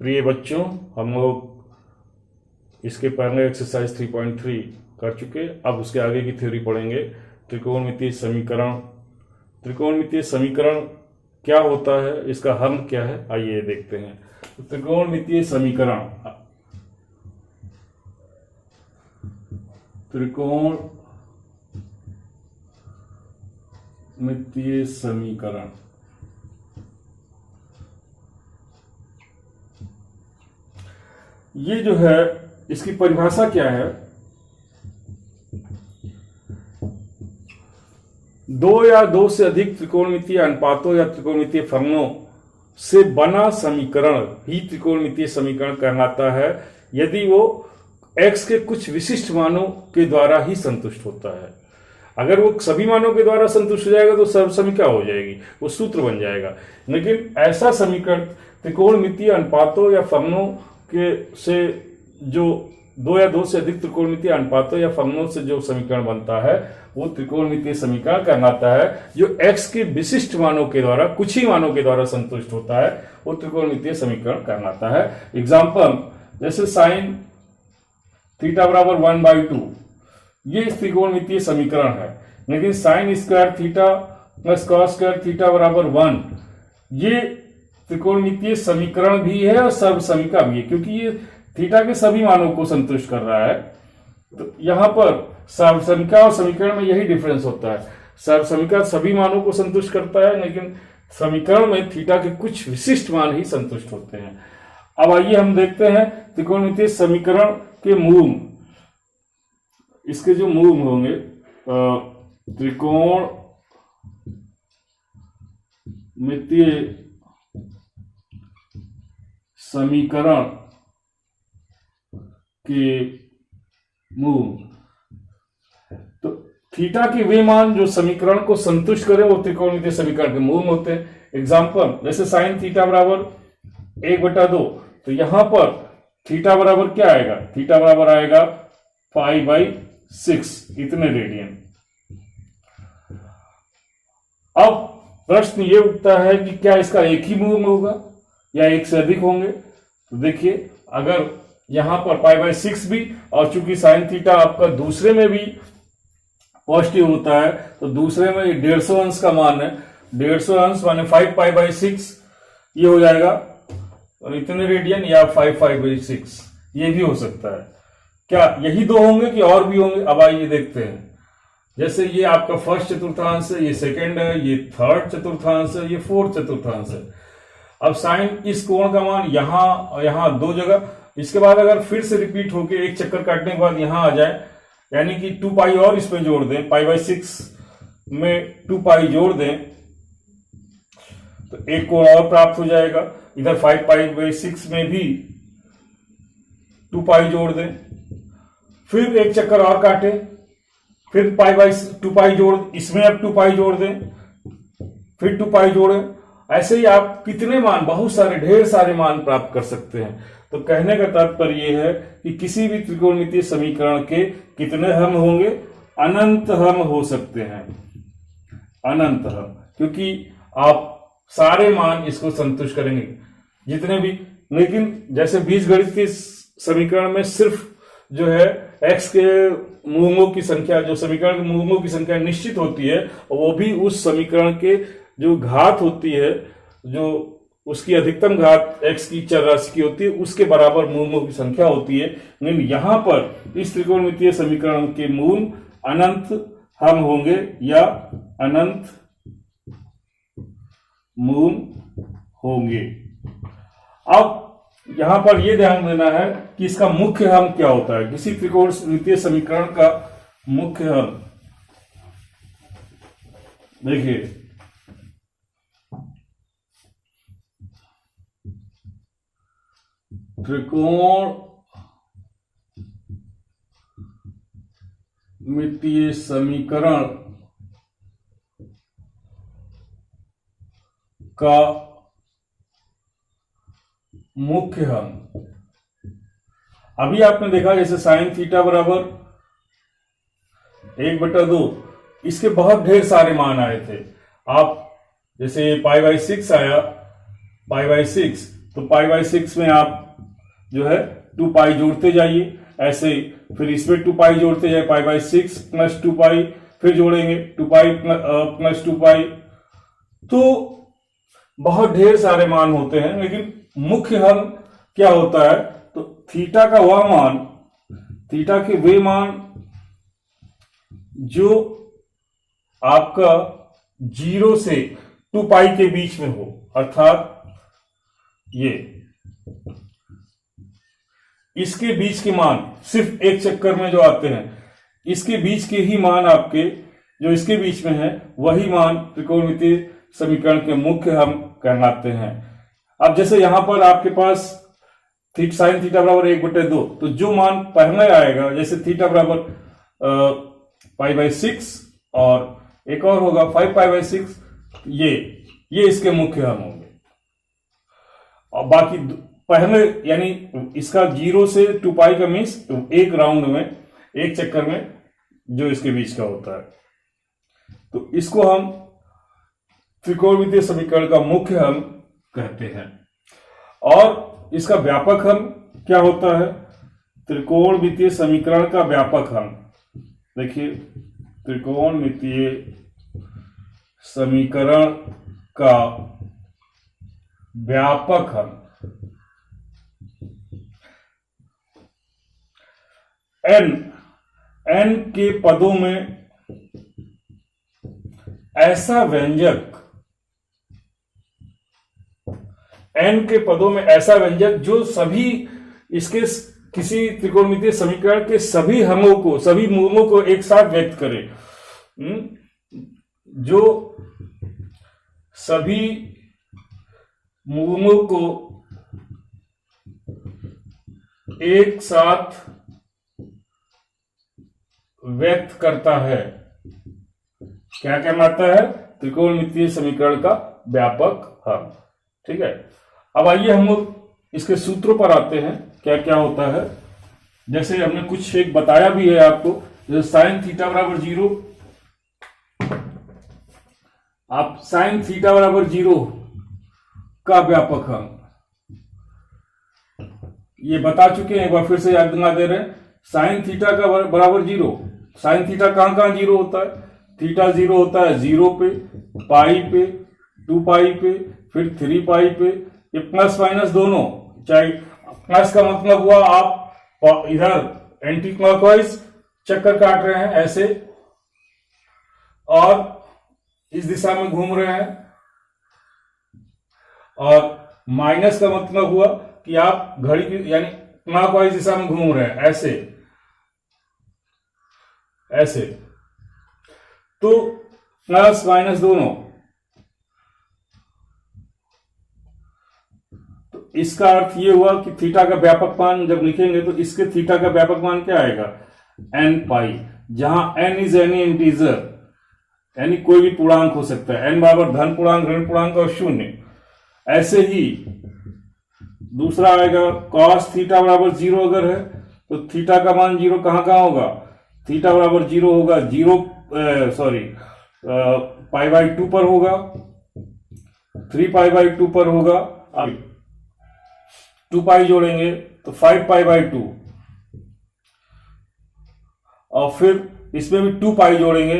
प्रिय बच्चों, हम लोग इसके पहले एक्सरसाइज 3.3 कर चुके। अब उसके आगे की थ्योरी पढ़ेंगे। त्रिकोणमितीय समीकरण। त्रिकोणमितीय समीकरण क्या होता है, इसका हल क्या है, आइए देखते हैं। तो त्रिकोणमितीय समीकरण, त्रिकोणमितीय समीकरण ये जो है, इसकी परिभाषा क्या है? दो या दो से अधिक त्रिकोणमितीय अनुपातों या त्रिकोणमितीय फलनों से बना समीकरण ही त्रिकोणमितीय समीकरण कहलाता है, यदि वो x के कुछ विशिष्ट मानों के द्वारा ही संतुष्ट होता है। अगर वो सभी मानों के द्वारा संतुष्ट हो जाएगा तो सर्वसमीका हो जाएगी, वो सूत्र बन जाएगा। लेकिन ऐसा समीकरण त्रिकोणमितीय अनुपातों या फलनों के से जो दो या दो से अधिक त्रिकोणमितीय अनुपातों या फलनों से जो समीकरण बनता है वो त्रिकोणमितीय समीकरण कहलाता है। जो x के विशिष्ट मानों के द्वारा, कुछ ही मानों के द्वारा संतुष्ट होता है, वो त्रिकोणमितीय समीकरण कहलाता है। एग्जाम्पल, जैसे साइन थीटा बराबर 1/2, ये त्रिकोणमितीय समीकरण है। लेकिन sine square theta plus cos square theta बराबर 1, ये त्रिकोणमितीय समीकरण भी है और सर्वसमीका भी है, क्योंकि ये थीटा के सभी मानों को संतुष्ट कर रहा है। तो यहां पर सर्वसमीका और समीकरण में यही डिफरेंस होता है। सर्वसमीका सभी मानों को संतुष्ट करता है, लेकिन समीकरण में थीटा के कुछ विशिष्ट मान ही संतुष्ट होते हैं। अब आइए हम देखते हैं त्रिकोणमितीय समीकरण के मूल। इसके जो मूल होंगे, त्रिकोणमितीय समीकरण के मूल, तो थीटा के वे मान जो समीकरण को संतुष्ट करें वो त्रिकोणमितीय समीकरण के मूल होते हैं। एग्जाम्पल, जैसे साइन थीटा बराबर 1/2, तो यहां पर थीटा बराबर क्या आएगा? थीटा बराबर आएगा π/6, इतने रेडियन। अब प्रश्न ये उठता है कि क्या इसका एक ही मूल होगा या एक से अधिक होंगे? तो देखिए, अगर यहां पर π/6 भी, और चूंकि साइन थीटा आपका दूसरे में भी पॉजिटिव होता है, तो दूसरे में 150 अंश का मान है। 150 अंश माने 5π/6, ये हो जाएगा, और इतने रेडियन या 5π/6, ये भी हो सकता है। क्या यही दो होंगे कि और भी होंगे? अब आइए देखते हैं। जैसे ये आपका फर्स्ट चतुर्थांश है, ये सेकेंड है, ये थर्ड चतुर्थांश है, ये फोर्थ चतुर्थांश है। अब साइन इस कोण का मान यहां और यहां दो जगह, इसके बाद अगर फिर से रिपीट होके एक चक्कर काटने के बाद यहां आ जाए, यानी कि 2π और इसमें जोड़ दें, π/6 में 2π जोड़ दें, तो एक कोण और प्राप्त हो जाएगा। इधर 5π/6 में भी 2π जोड़ दें, फिर एक चक्कर और काटें, फिर 2π जोड़, इसमें अब 2π जोड़ दें, फिर 2π जोड़ें। ऐसे ही आप कितने मान, बहुत सारे, ढेर सारे मान प्राप्त कर सकते हैं। तो कहने का तात्पर्य यह है कि किसी भी त्रिकोणमितीय समीकरण के कितने हल होंगे? अनंत हल हो सकते हैं, अनंत हल, क्योंकि आप सारे मान इसको संतुष्ट करेंगे जितने भी। लेकिन जैसे बीजगणितीय समीकरण में सिर्फ जो है x के मूलों की संख्या, जो समीकरण के मूलों की संख्या निश्चित होती है, और वो भी उस समीकरण के जो घात होती है, जो उसकी अधिकतम घात x की चर राशि की होती है, उसके बराबर मूलों की संख्या होती है। लेकिन यहां पर इस त्रिकोणमितीय समीकरण के मूल अनंत हम होंगे या अनंत मूल होंगे। अब यहां पर यह ध्यान देना है कि इसका मुख्य हल क्या होता है। किसी त्रिकोणमितीय समीकरण का मुख्य हल देखिए, त्रिकोणमितीय समीकरण का मुख्य हल, अभी आपने देखा जैसे साइन थीटा बराबर 1/2, इसके बहुत ढेर सारे मान आए थे। आप जैसे π/6 आया, π/6, तो पाई बाई 6 में आप जो है 2 पाई जोड़ते जाइए, ऐसे फिर इसमें 2 पाई जोड़ते जाए, पाई बाई 6 प्लस 2 पाई, फिर जोड़ेंगे 2 पाई प्लस 2 पाई। तो बहुत ढेर सारे मान होते हैं, लेकिन मुख्य हल क्या होता है, तो थीटा का वह मान, थीटा के वे मान जो आपका 0 से 2 पाई के बीच में हो, अर्थात ये इसके बीच के मान सिर्फ एक चक्कर में जो आते हैं, इसके बीच के ही मान आपके जो इसके बीच में है, वही मान त्रिकोणमितीय समीकरण के मुख्य हम कहलाते हैं। अब जैसे यहां पर आपके पास साइन थीटा बराबर 1/2, तो जो मान पहले आएगा, जैसे थीटा बराबर पाई बाई 6 और एक और होगा 5 पाई बाई 6, ये इसके मुख्य हम होंगे। और बाकी पहले यानी इसका 0 से 2 पाई का मीन्स एक राउंड में, एक चक्कर में जो इसके बीच का होता है, तो इसको हम त्रिकोणमितीय समीकरण का मुख्य हल कहते हैं। और इसका व्यापक हल क्या होता है, त्रिकोणमितीय समीकरण का व्यापक हल, देखिए त्रिकोणमितीय समीकरण का व्यापक हल n के पदों में ऐसा व्यंजक, n के पदों में ऐसा व्यंजक जो सभी इसके किसी त्रिकोणमितीय समीकरण के सभी हलों को, सभी मूलों को एक साथ व्यक्त करे, जो सभी मूलों को एक साथ व्यक्त करता है, क्या कहलाता है, त्रिकोणमितीय समीकरण का व्यापक हल। ठीक है, अब आइए हम लोग इसके सूत्रों पर आते हैं, क्या क्या होता है। जैसे हमने कुछ एक बताया भी है आपको, जैसे साइन थीटा बराबर 0, आप साइन थीटा बराबर 0 का व्यापक हल ये बता चुके हैं, एक बार फिर से याद दिला दे रहे हैं। साइन थीटा का बराबर 0, साइन थीटा कहां कहां 0 होता है, थीटा 0 होता है 0 पे, पाई पे, 2 पाई पे, फिर 3 पाई पे, ये प्लस माइनस दोनों, चाहे प्लस का मतलब हुआ आप इधर एंटी क्लॉकवाइज चक्कर काट रहे हैं ऐसे, और इस दिशा में घूम रहे हैं, और माइनस का मतलब हुआ कि आप घड़ी की यानी क्लॉकवाइज दिशा में घूम रहे हैं ऐसे ऐसे, तो प्लस माइनस दोनों। तो इसका अर्थ ये हुआ कि थीटा का व्यापक मान जब लिखेंगे तो इसके थीटा का व्यापक मान क्या आएगा, n पाई, जहां n इज एनी इंटीजर, यानी कोई भी पूर्णांक हो सकता है, n बराबर धन पूर्णांक, ऋण पूर्णांक और शून्य। ऐसे ही दूसरा आएगा cos थीटा बराबर 0 अगर है तो थीटा का मान 0 कहां कहां होगा, थीटा बराबर 0 होगा पाई बाई 2 पर होगा, 3 पाई बाई 2 पर होगा, 2 पाई जोड़ेंगे तो 5 पाई बाई 2, और फिर इसमें भी 2 पाई जोड़ेंगे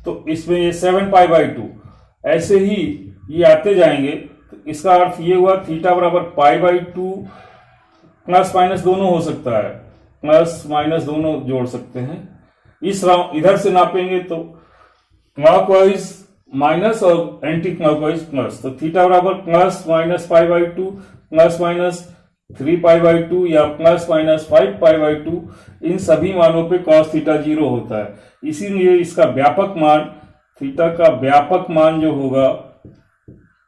तो इसमें ये 7 पाई बाई 2, ऐसे ही ये आते जाएंगे। तो इसका अर्थ ये हुआ थीटा बराबर पाई बाई 2, प्लस माइनस दोनों हो सकता है, प्लस माइनस दोनों जोड़ सकते हैं। इस राउंड इधर से नापेंगे तो क्लॉकवाइज माइनस और एंटी क्लॉकवाइज प्लस, तो थीटा बराबर plus minus pi by 2, plus minus 3 pi by 2 या प्लस माइनस 5 पाई बाई 2, इन सभी मानों पे cos थीटा 0 होता है। इसीलिए इसका व्यापक मान, थीटा का व्यापक मान जो होगा,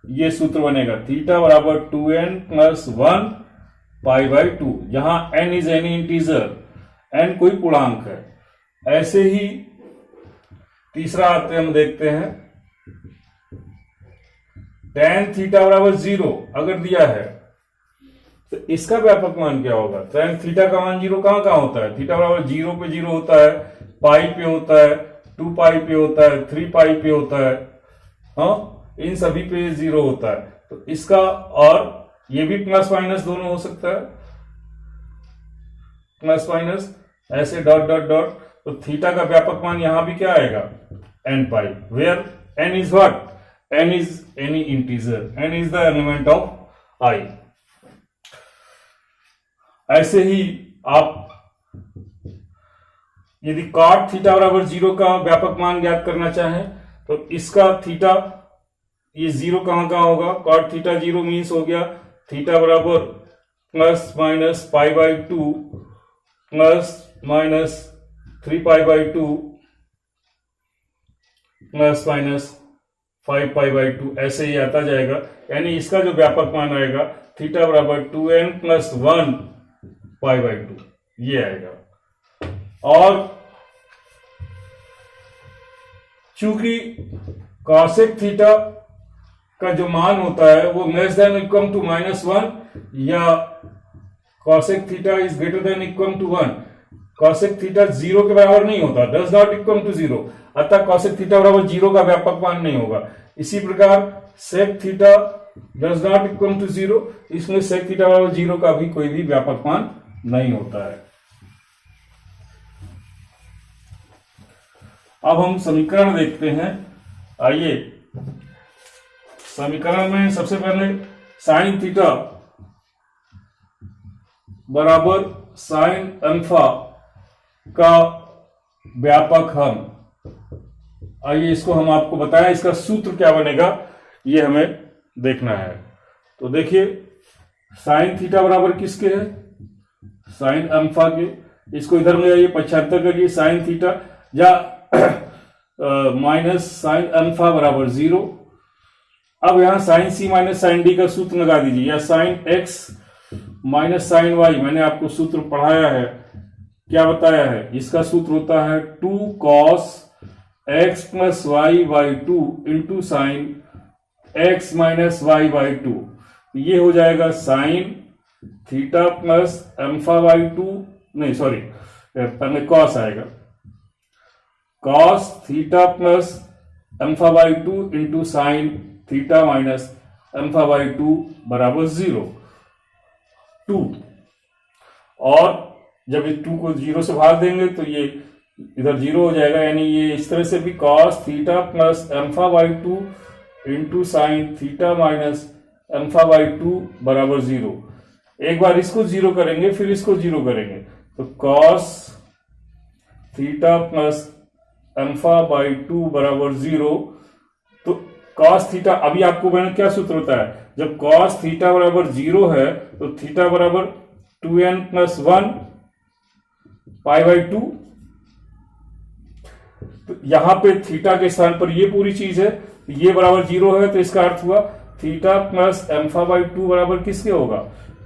ये सूत्र बनेगा थीटा बराबर 2n प्लस 1 पाई बाई 2, जहां n is any integer, n कोई पूर्णांक है। ऐसे ही तीसरा आते हम देखते हैं, tan थीटा बराबर 0 अगर दिया है तो इसका व्यापक मान क्या होगा, tan थीटा का मान 0 कहां कहां होता है, थीटा बराबर 0 पे 0 होता है, पाई पे होता है, 2 पाई पे होता है, 3 पाई पे होता है, हाँ इन सभी पे 0 होता है। तो इसका और ये भी प्लस माइनस दोनों हो सकता है, प्लस माइनस ऐसे डॉट डॉट डॉट। तो थीटा का व्यापक मान यहां भी क्या आएगा, n pi, where n is what, n is any integer, n is the element of I. ऐसे ही आप यदि कॉट थीटा बराबर 0 का व्यापक मान ज्ञात करना चाहें तो इसका थीटा, ये 0 कहां होगा, कॉट थीटा 0 मीन्स हो गया थीटा बराबर plus minus pi by 2 plus minus 3 pi by 2 plus minus 5 pi by 2, ऐसे ही आता जाएगा। यानी इसका जो व्यापक मान आएगा थीटा बराबर 2n प्लस 1 पाई बाई 2, ये आएगा। और चूंकि कॉसेक थीटा का जो मान होता है वो लेस देन इक्वल टू -1 या cosec theta is greater than equal to 1, cosec theta 0 के बराबर नहीं होता, डज नॉट इक्वल टू 0, अतः कॉसेक थीटा बराबर 0 का व्यापक मान नहीं होगा। इसी प्रकार sec theta does not equal to 0, इसमें सेक थीटा बराबर 0 का भी कोई भी व्यापक मान नहीं होता है। अब हम समीकरण देखते हैं। आइए, समीकरण में सबसे पहले साइन थीटा बराबर साइन अल्फा का व्यापक हम, आइए इसको हम आपको बताएं, इसका सूत्र क्या बनेगा ये हमें देखना है। तो देखिए साइन थीटा बराबर किसके है, साइन अल्फा के। इसको इधर में आइए 75 करिए, साइन थीटा या माइनस साइन अल्फा बराबर 0। अब यहां sine C minus sine D का सूत्र लगा दीजिए, या sine X minus sine Y, मैंने आपको सूत्र पढ़ाया है, क्या बताया है, इसका सूत्र होता है 2 cos X plus Y by 2 into sine X minus Y by 2। ये हो जाएगा sine theta plus alpha by 2, नहीं सॉरी पहले कॉस आएगा, cos theta plus alpha by 2 into sine theta minus alpha by 2 बराबर 0, 2। और जब इस 2 को 0 से भाग देंगे तो ये इधर 0 हो जाएगा, यानी ये इस तरह से भी cos theta plus alpha by 2 into sine theta minus alpha by 2 बराबर 0। एक बार इसको 0 करेंगे फिर इसको 0 करेंगे, तो cos theta plus alpha by 2 बराबर 0। तो कॉस थीटा, अभी आपको मैंने क्या सूत्र होता है, जब कॉस थीटा बराबर 0 है तो थीटा बराबर 2n प्लस 1 पाई बाई 2। तो यहां पे थीटा के स्थान पर ये पूरी चीज है, ये बराबर 0 है, तो इसका अर्थ हुआ थीटा प्लस अल्फा बाई 2 बराबर किसके होगा,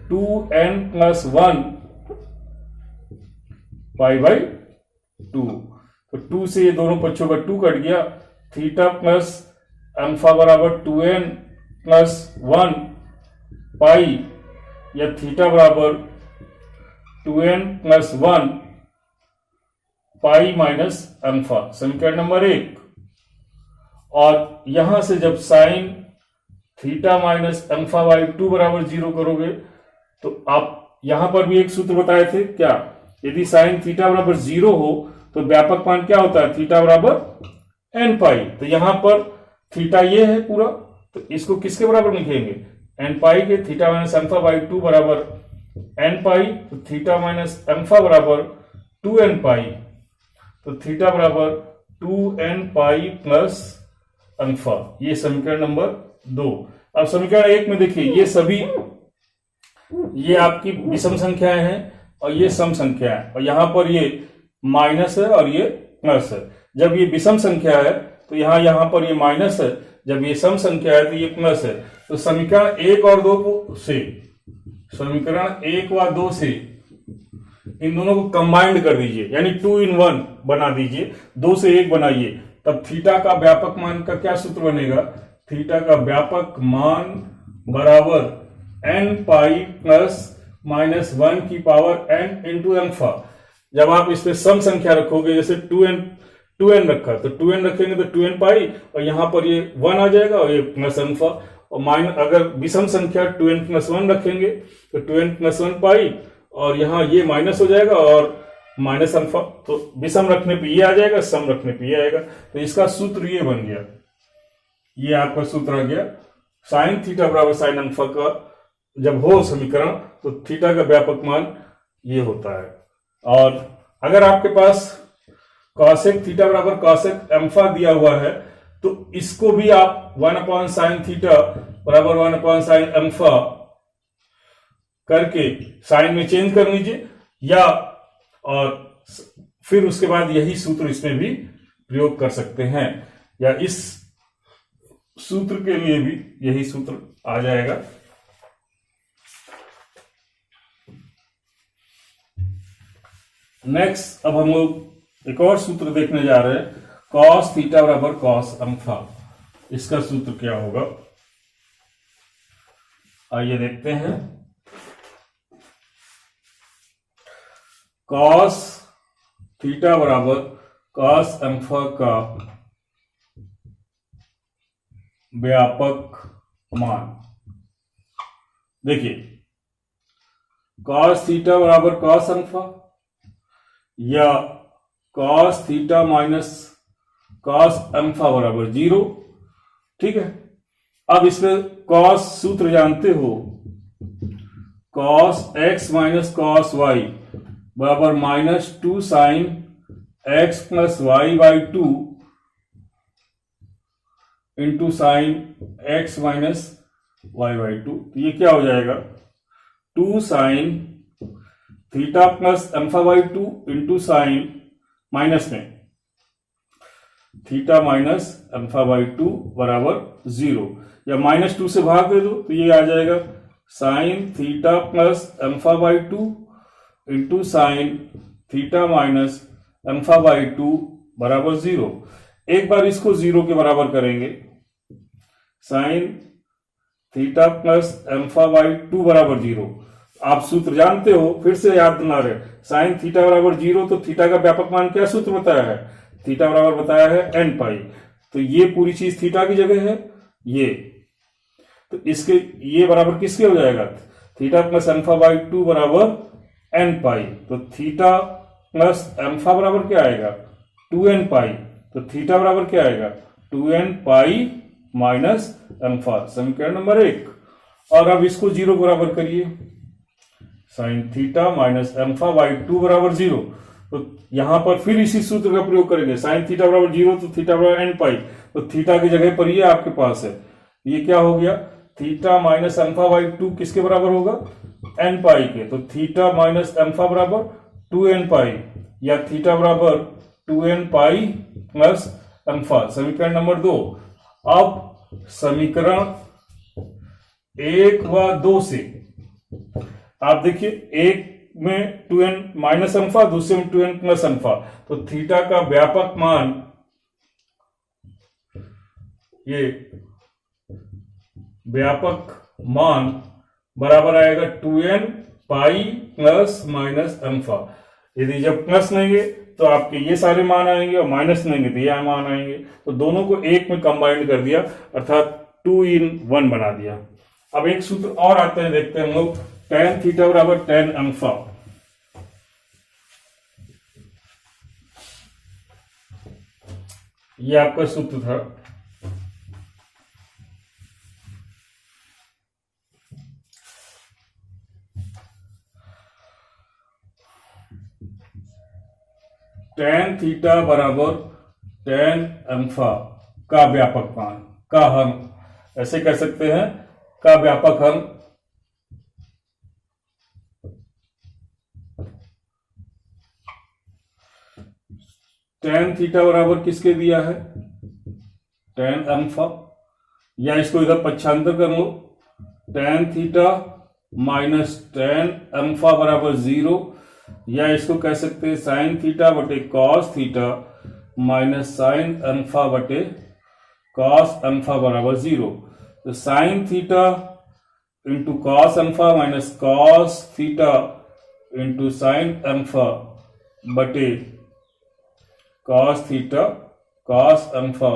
2n प्लस 1 पाई बाई 2। तो 2 से ये दोनों पक्षों का 2 कट गया, थीटा प्लस अल्फा बराबर 2n प्लस 1 पाई, या थीटा बराबर 2n plus 1 pi minus alpha, समीकरण नंबर 1। और यहां से जब sign theta minus alpha by 2 बराबर 0 करोगे तो आप यहां पर भी एक सूत्र बताए थे, क्या, यदि साइन थीटा बराबर 0 हो तो व्यापक मान क्या होता है, थीटा बराबर एन पाई। तो यहां पर थीटा ये है पूरा, तो इसको किसके बराबर लिखेंगे, एन पाई के। थीटा माइनस अल्फा बाई 2 बराबर एन पाई, तो थीटा माइनस अल्फा बराबर 2n पाई, तो थीटा बराबर 2n पाई प्लस अल्फा। ये समीकरण नंबर 2। अब समीकरण 1 में देखिए, ये सभी, ये आपकी विषम संख्याएं हैं और ये सम संख्या है, और यहां पर ये माइनस है और ये प्लस है। जब ये विषम संख्या है तो यहां पर ये माइनस है, जब ये सम संख्या है तो ये प्लस है। तो समीकरण 1 और 2 से, समीकरण 1 व 2 से इन दोनों को कंबाइंड कर दीजिए, यानी 2 in 1 बना दीजिए, 2 से 1 बनाइए, तब थीटा का व्यापक मान का क्या सूत्र बनेगा, थीटा का व्यापक मान बराबर n पाई प्लस माइनस 1 की पावर n इंटू अल्फा। जब आप इस पे सम संख्या रखोगे, जैसे 2n रखा तो 2n रखेंगे तो 2n पाई, और यहां पर ये 1 आ जाएगा और ये प्लस अल्फा, और माइनस अगर विषम संख्या 2n+1 रखेंगे तो 2n+1 पाई, और यहाँ ये माइनस हो जाएगा और माइनस अल्फा, तो विषम रखने पे ये आ जाएगा, सम रखने पे ये आएगा। तो इसका सूत्र ये बन गया, ये आपका सूत्र आ गया साइन थीटा बराबर साइन अल्फा का जब हो समीकरण तो थीटा का व्यापक मान ये होता है। और अगर आपके पास कॉसेक थीटा बराबर कॉसेक अल्फा दिया हुआ है तो इसको भी आप 1/sin थीटा बराबर 1/sin अल्फा करके साइन में चेंज कर लीजिए, या और फिर उसके बाद यही सूत्र इसमें भी प्रयोग कर सकते हैं, या इस सूत्र के लिए भी यही सूत्र आ जाएगा। नेक्स्ट अब हम लोग एक और सूत्र देखने जा रहे हैं, कॉस थीटा बराबर कॉस अल्फा। इसका सूत्र क्या होगा, आइए देखते हैं। कॉस थीटा बराबर कॉस अल्फा का व्यापक मान। देखिए कॉस थीटा बराबर कॉस अल्फा या cos theta minus cos alpha बराबर 0, ठीक है। अब इसमें कॉस सूत्र जानते हो, cos X minus cos Y बराबर -2 sine X plus Y by 2 into sine X minus Y by 2। तो ये क्या हो जाएगा, 2 sine theta plus alpha by 2 into sine minus में थीटा माइनस अल्फा बाई 2 बराबर 0, या -2 से भाग दे दो तो ये आ जाएगा sine theta plus alpha by 2 into sine theta minus alpha by 2 बराबर 0। एक बार इसको 0 के बराबर करेंगे, sign theta plus alpha by 2 बराबर 0। आप सूत्र जानते हो, फिर से याद दिला रहे, साइन थीटा बराबर 0, तो थीटा का व्यापक मान क्या सूत्र बताया है, थीटा बराबर बताया है n पाई। तो ये पूरी चीज थीटा की जगह है, ये तो इसके ये बराबर किसके हो जाएगा, थीटा प्लस अल्फा बाई 2 बराबर n पाई। तो थीटा प्लस अल्फा बराबर क्या आएगा, 2n पाई। तो थीटा बराबर क्या आएगा, 2n पाई माइनस अल्फा, समीकरण नंबर 1। और अब इसको 0 बराबर करिए, sine theta minus alpha by 2 बराबर 0। तो यहां पर फिर इसी सूत्र का प्रयोग करेंगे, साइन थीटा बराबर 0 तो थीटा बराबर n पाई, तो थीटा की जगह पर ये आपके पास है, ये क्या हो गया, थीटा माइनस अल्फा बाई 2 किसके बराबर होगा, n पाई के। तो थीटा माइनस अल्फा बराबर 2n पाई, या थीटा बराबर 2n पाई प्लस अल्फा, समीकरण नंबर 2। अब समीकरण 1 व 2 से आप देखिए, एक में 2n माइनस अल्फा, दूसरे में 2n प्लस अल्फा, तो थीटा का व्यापक मान ये व्यापक मान बराबर आएगा 2n pi plus minus alpha. यदि जब प्लस लेंगे तो आपके ये सारे मान आएंगे, और माइनस लेंगे तो ये मान आएंगे, तो दोनों को एक में कंबाइंड कर दिया, अर्थात 2 in 1 बना दिया। अब एक सूत्र और आते हैं, देखते हैं हम लोग, tan थीटा बराबर tan अल्फा। ये आपका सूत्र था, tan थीटा बराबर tan अल्फा का व्यापक मान का हम ऐसे कह सकते हैं, का व्यापक हम tan थीटा बराबर किसके दिया है, tan अल्फा, या इसको इधर पक्षांतर कर लो, tan theta minus tan alpha बराबर 0, या इसको कह सकते हैं साइन थीटा बटे cos theta minus sine alpha बटे कॉस अल्फा बराबर 0। तो sine theta into cos alpha minus cos theta into sine alpha बटे कॉस थीटा कॉस अल्फा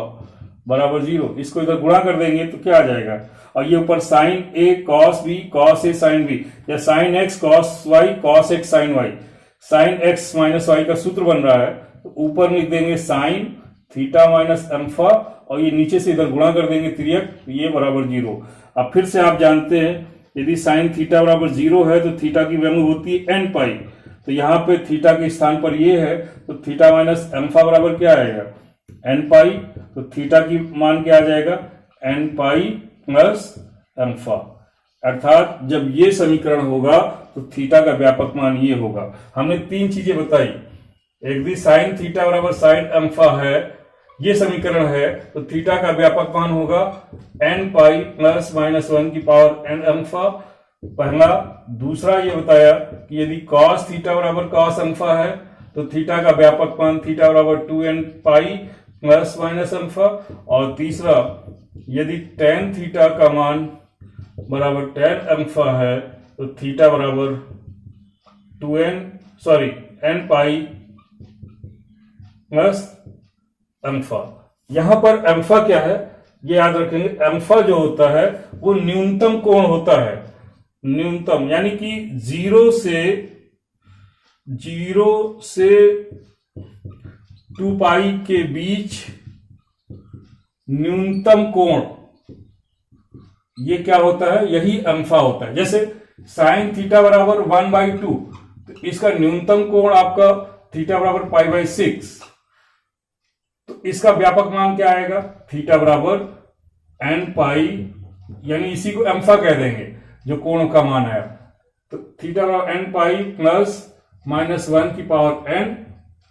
बराबर 0। इसको इधर गुणा कर देंगे तो क्या आ जाएगा, और ये ऊपर sine A cos B cos A sine B, या sine X cos Y cos X sine Y, sine X minus Y का सूत्र बन रहा है। तो ऊपर लिख देंगे साइन थीटा माइनस अल्फा, और ये नीचे से इधर गुणा कर देंगे तिर्यक, तो ये बराबर 0। अब फिर से आप जानते हैं यदि साइन थीटा बराबर 0 है तो थीटा की वैल्यू होती है n पाई, तो यहाँ पे थीटा के स्थान पर ये है, तो थीटा माइनस अल्फा बराबर क्या आएगा, n पाई। तो थीटा की मान क्या आ जाएगा, n पाई प्लस अल्फा। अर्थात जब ये समीकरण होगा तो थीटा का व्यापक मान ये होगा। हमने 3 चीजें बताई, एक भी साइन थीटा बराबर साइन अल्फा है, ये समीकरण है, तो थीटा का व्यापक मान होगा n पाई प्लस माइनस 1 की पावर n अल्फा, पहला। दूसरा ये बताया कि यदि cos थीटा बराबर cos अल्फा है तो थीटा का व्यापक मान थीटा बराबर 2n pi plus minus alpha, और तीसरा यदि tan थीटा का मान बराबर tan अल्फा है तो थीटा बराबर n पाई प्लस अल्फा। यहां पर अल्फा क्या है ये याद रखेंगे, अल्फा जो होता है वो न्यूनतम कोण होता है, न्यूनतम, यानी कि 0 से 2 पाई के बीच न्यूनतम कोण, ये क्या होता है, यही अल्फा होता है। जैसे साइन थीटा बराबर 1/2, तो इसका न्यूनतम कोण आपका थीटा बराबर π/6, तो इसका व्यापक मान क्या आएगा, थीटा बराबर n पाई, यानी इसी को अल्फा कह देंगे जो कोण का मान है। तो थीटा बराबर n पाई प्लस माइनस 1 की पावर n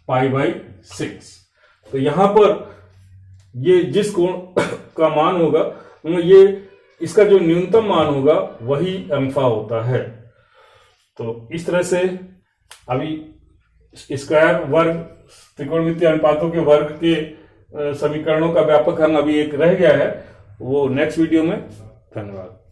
π/6। तो यहां पर ये जिस कोण का मान होगा ये इसका जो न्यूनतम मान होगा वही अल्फा होता है। तो इस तरह से अभी स्क्वायर वर्ग त्रिकोणमितीय अनुपातों के वर्ग के समीकरणों का व्यापक हल अभी एक रह गया है, वो नेक्स्ट वीडियो में। धन्यवाद।